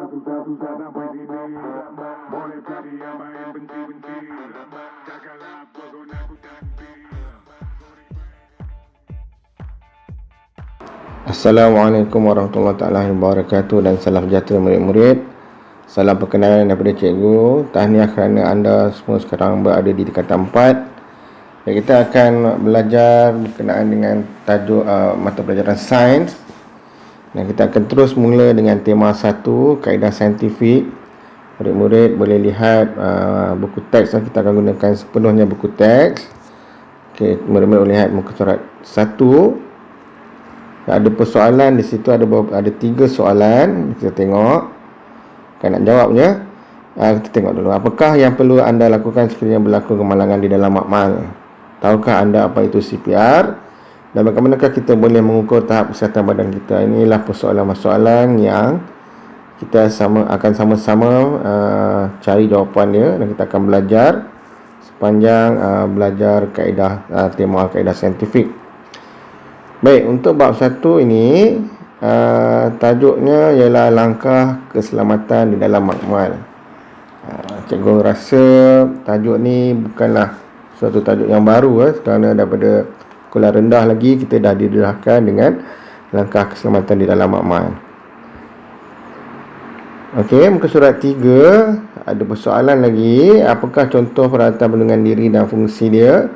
Assalamualaikum warahmatullahi wabarakatuh dan salam sejahtera murid-murid. Salam perkenalan daripada cikgu. Tahniah kerana anda semua sekarang berada di tingkatan 4. Dan kita akan belajar berkenaan dengan tajuk mata pelajaran sains. Dan kita akan terus mula dengan tema 1, kaedah saintifik. Murid-murid boleh lihat buku teks. Kita akan gunakan sepenuhnya buku teks. Okey, murid-murid boleh lihat muka surat 1. Ada persoalan di situ, ada 3 soalan. Kita tengok. Kan nak jawabnya. Kita tengok dulu. Apakah yang perlu anda lakukan sekiranya berlaku kemalangan di dalam makmal? Tahukah anda apa itu CPR? Dan bagaimanakah kita boleh mengukur tahap kesihatan badan kita? Inilah persoalan-persoalan yang kita akan sama-sama cari jawapan dia. Dan kita akan belajar sepanjang belajar kaedah tema kaedah saintifik. Baik, untuk bab 1 ini tajuknya ialah langkah keselamatan di dalam makmal. Cikgu rasa tajuk ni bukanlah suatu tajuk yang baru kerana daripada sekolah rendah lagi kita dah didedahkan dengan langkah keselamatan di dalam makmal. Okey, muka surat 3 ada persoalan lagi. Apakah contoh peralatan perlindungan diri dan fungsi dia?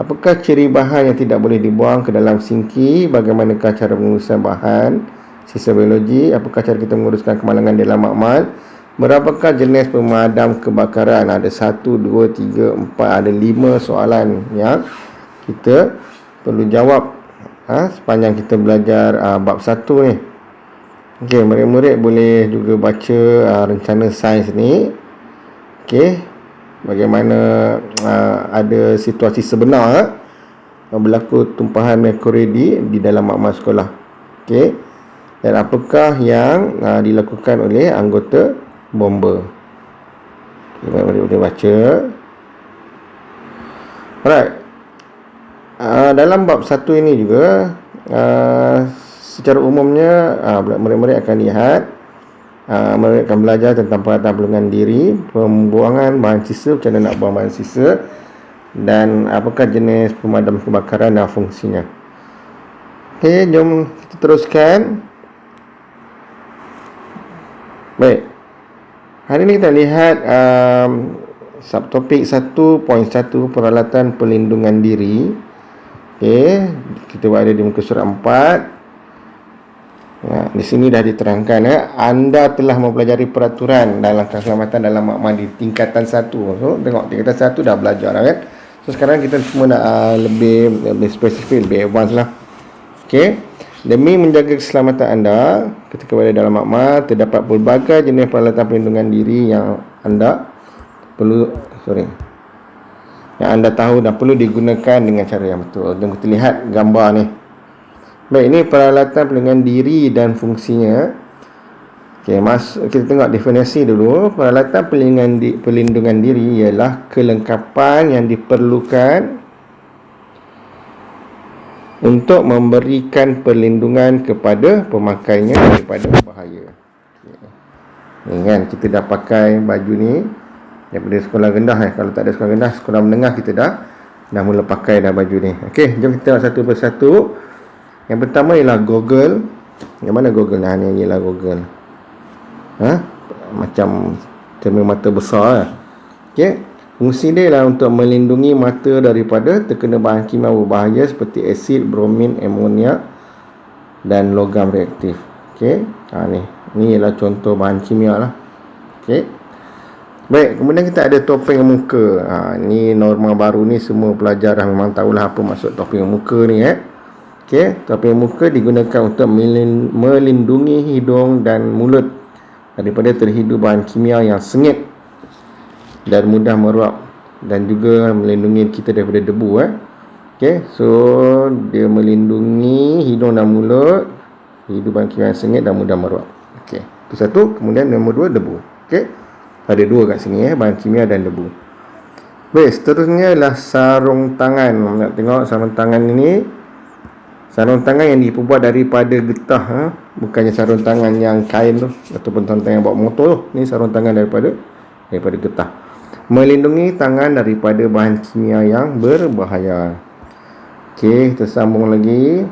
Apakah ciri bahan yang tidak boleh dibuang ke dalam sinki? Bagaimanakah cara pengurusan bahan sisa biologi? Apakah cara kita menguruskan kemalangan dalam makmal? Berapakah jenis pemadam kebakaran? Ada 1, 2, 3, 4, ada 5 soalan yang kita perlu jawab sepanjang kita belajar bab 1 ni. Okey, murid-murid boleh juga baca rencana sains ni. Okey, bagaimana ada situasi sebenar berlaku tumpahan merkuri di dalam makmal sekolah. Okey. Dan apakah yang dilakukan oleh anggota bomba. Okay, mari kita baca. Alright. Dalam bab 1 ini juga secara umumnya murid-murid akan lihat mereka akan belajar tentang peralatan perlindungan diri, pembuangan bahan sisa, macam mana nak buang bahan sisa, dan apakah jenis pemadam kebakaran dan fungsinya. Okey, jom kita teruskan. Baik, hari ini kita lihat subtopik 1.1 peralatan perlindungan diri. Okey, kita berada di muka surat 4. Di sini dah diterangkan anda telah mempelajari peraturan dalam keselamatan dalam makmal di tingkatan 1. So tengok tingkatan 1 dah belajar kan. So sekarang kita semua nak lebih spesifik, lebih advance lah. Okey, demi menjaga keselamatan anda ketika berada dalam makmal, terdapat pelbagai jenis peralatan perlindungan diri yang anda tahu dan perlu digunakan dengan cara yang betul. Jom kita lihat gambar ni. Baik, ini peralatan perlindungan diri dan fungsinya. Okey, kita tengok definisi dulu. Peralatan perlindungan diri ialah kelengkapan yang diperlukan untuk memberikan perlindungan kepada pemakainya daripada bahaya. Ni kan, kita dah pakai baju ni daripada sekolah rendah Kalau tak ada sekolah rendah, sekolah menengah kita dah mula pakai dah baju ni. Okey, jom kita tengok satu persatu. Yang pertama ialah goggle. Yang mana goggle? Ni ialah goggle. Macam cermin mata besar. Okey. Fungsi dia ialah untuk melindungi mata daripada terkena bahan kimia berbahaya seperti asid, bromin, amonia dan logam reaktif. Okey. Ni ialah contoh bahan kimia lah. Okey. Baik, kemudian kita ada topeng muka. Ni norma baru ni, semua pelajar dah memang tahulah apa maksud topeng muka ni Okey, topeng muka digunakan untuk melindungi hidung dan mulut daripada terhidu bahan kimia yang sengit dan mudah meruap, dan juga melindungi kita daripada debu Okey, so dia melindungi hidung dan mulut, hidu bahan kimia yang sengit dan mudah meruap. Okey, itu satu. Kemudian nombor 2, debu. Okey, ada 2 kat sini bahan kimia dan debu. Baik, seterusnya ialah sarung tangan. Nak tengok sarung tangan ini. Sarung tangan yang diperbuat daripada getah, bukannya sarung tangan yang kain tu ataupun sarung tangan yang bawa motor tu. Ni sarung tangan daripada getah. Melindungi tangan daripada bahan kimia yang berbahaya. Okey, kita sambung lagi.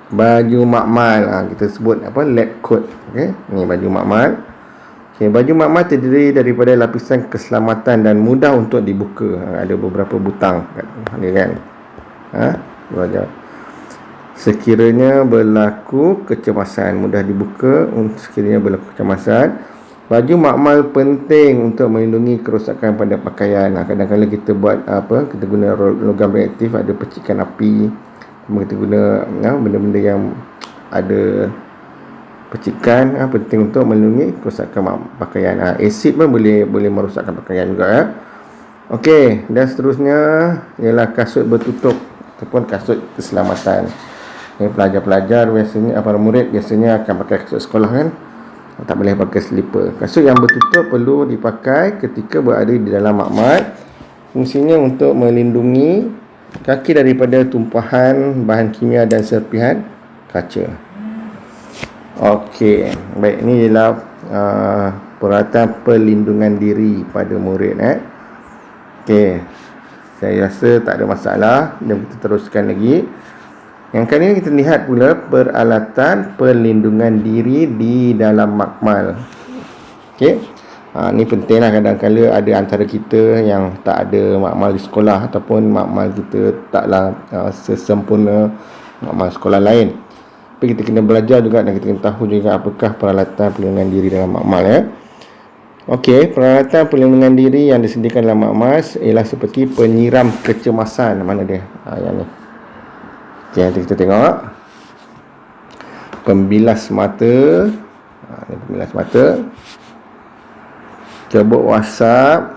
Baju makmal, kita sebut apa, lab coat. Okey, ni baju makmal. Okey, baju makmal terdiri daripada lapisan keselamatan dan mudah untuk dibuka. Ada beberapa butang dia kan. Belajar. Sekiranya berlaku kecemasan, mudah dibuka. Sekiranya berlaku kecemasan, baju makmal penting untuk melindungi kerosakan pada pakaian. Kadang-kadang kita buat kita guna logam reaktif, ada percikan api. Kita guna benda-benda yang ada percikan, penting untuk melindungi kerosakan pakaian. Asid pun boleh merosakkan pakaian juga. Okey, dan seterusnya ialah kasut bertutup ataupun kasut keselamatan. Pelajar-pelajar biasanya, para murid biasanya akan pakai kasut sekolah kan. Tak boleh pakai slipper. Kasut yang bertutup perlu dipakai ketika berada di dalam makmal. Fungsinya untuk melindungi kaki daripada tumpahan bahan kimia dan serpihan kaca. Okey, baik, ini ialah peralatan perlindungan diri pada murid. Okey, saya rasa tak ada masalah. Jom kita teruskan lagi. Yang kali ini kita lihat pula peralatan perlindungan diri di dalam makmal. Okey, ini pentinglah. Kadang-kadang ada antara kita yang tak ada makmal di sekolah, ataupun makmal kita taklah sesempurna makmal sekolah lain. Tapi kita kena belajar juga, dan kita kena tahu juga apakah peralatan perlindungan diri dalam makmal. Okey, peralatan perlindungan diri yang disediakan dalam makmal ialah seperti penyiram kecemasan. Mana dia? Yang ni. Okey, nanti kita tengok. Pembilas mata. Ini pembilas mata. Cebok wasap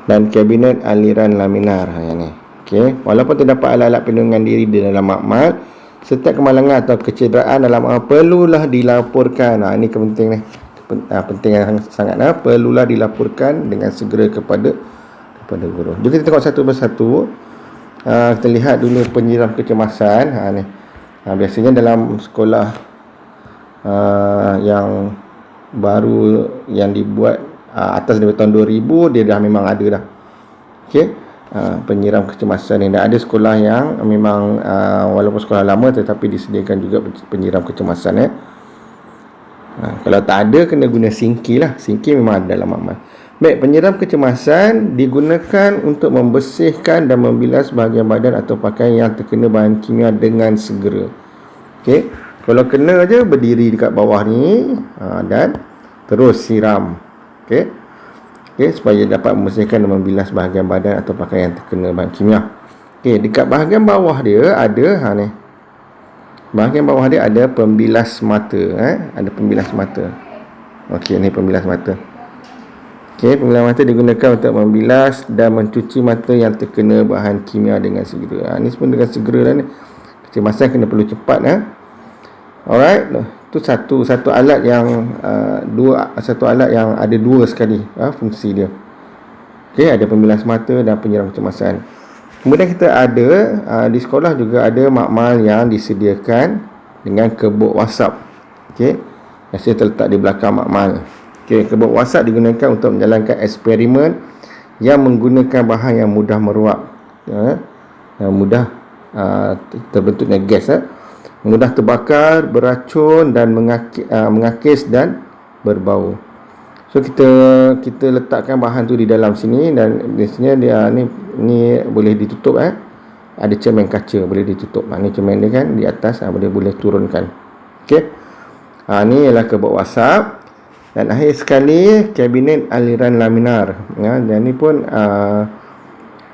dan kabinet aliran laminar. Yang ni. Okey, walaupun terdapat alat-alat perlindungan diri di dalam makmal, setiap kemalangan atau kecederaan dalam makmal perlulah dilaporkan. Ini penting ni. Penting yang sangat. Perlulah dilaporkan dengan segera kepada guru. Jadi kita tengok satu persatu. Kita lihat dulu penyiram kecemasan. Ni. Biasanya dalam sekolah yang baru yang dibuat atas daripada tahun 2000, dia dah memang ada dah. Okey, penyiram kecemasan ni. Dan ada sekolah yang memang walaupun sekolah lama tetapi disediakan juga penyiram kecemasan. Kalau tak ada, kena guna singki lah. Singki memang ada dalam makmal. Baik, penyiram kecemasan digunakan untuk membersihkan dan membilas bahagian badan atau pakaian yang terkena bahan kimia dengan segera. Okey, kalau kena aja berdiri dekat bawah ni, dan terus siram. Okey, supaya dapat membersihkan dan membilas bahagian badan atau pakaian yang terkena bahan kimia. Okey, dekat bahagian bawah dia ada ni. Bahagian bawah dia ada pembilas mata. Ada pembilas mata. Okey, ni pembilas mata. Okey, pembilas mata digunakan untuk membilas dan mencuci mata yang terkena bahan kimia dengan segera. Ni pun dengan segera dah ni. Kecemasan kena perlu cepat. Alright. Itu satu alat yang satu alat yang ada dua sekali fungsi dia. Okey, ada pembilas mata dan penyiram kecemasan. Kemudian kita ada di sekolah juga ada makmal yang disediakan dengan kebok wasap. Okey, biasa terletak di belakang makmal. Okey, kebok wasap digunakan untuk menjalankan eksperimen yang menggunakan bahan yang mudah meruap, yang mudah terbentuknya gas, mudah terbakar, beracun dan mengakis dan berbau. So kita letakkan bahan tu di dalam sini, dan biasanya dia ni boleh ditutup. Ada cermin kaca boleh ditutup. Ni cermin dia kan di atas, boleh turunkan. Okey. Ni ialah kebok wasap. Dan akhir sekali kabinet aliran laminar. Dan ni pun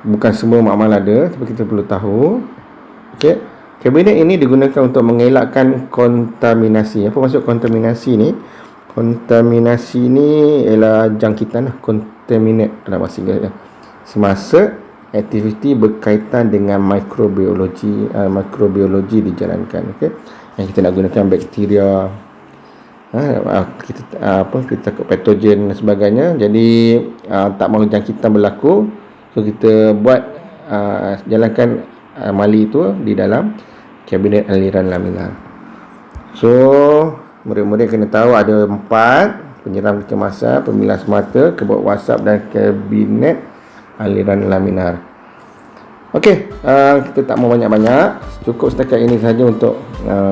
bukan semua makmal ada, tapi kita perlu tahu. Okey. Kabinet ini digunakan untuk mengelakkan kontaminasi. Apa maksud kontaminasi ni? Kontaminasi ni ialah jangkitan, contaminate dalam bahasa Inggeris. Semasa aktiviti berkaitan dengan mikrobiologi dijalankan. Okey, yang kita nak gunakan bakteria, kita takut patogen dan sebagainya. Jadi tak mahu jangkitan berlaku, so kita buat jalankan mali itu di dalam kabinet aliran laminar. So murid-murid kena tahu ada 4: penyeram kecemasan, pemilas mata, kebot WhatsApp dan kabinet aliran laminar. Okey, kita tak mau banyak-banyak, cukup setakat ini saja untuk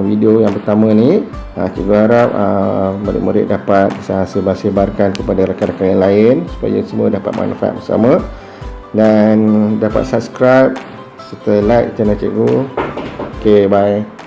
video yang pertama ni. Cikgu harap murid-murid dapat sebar-sebarkan kepada rakan-rakan yang lain supaya semua dapat manfaat bersama, dan dapat subscribe serta like channel cikgu. Okey, bye.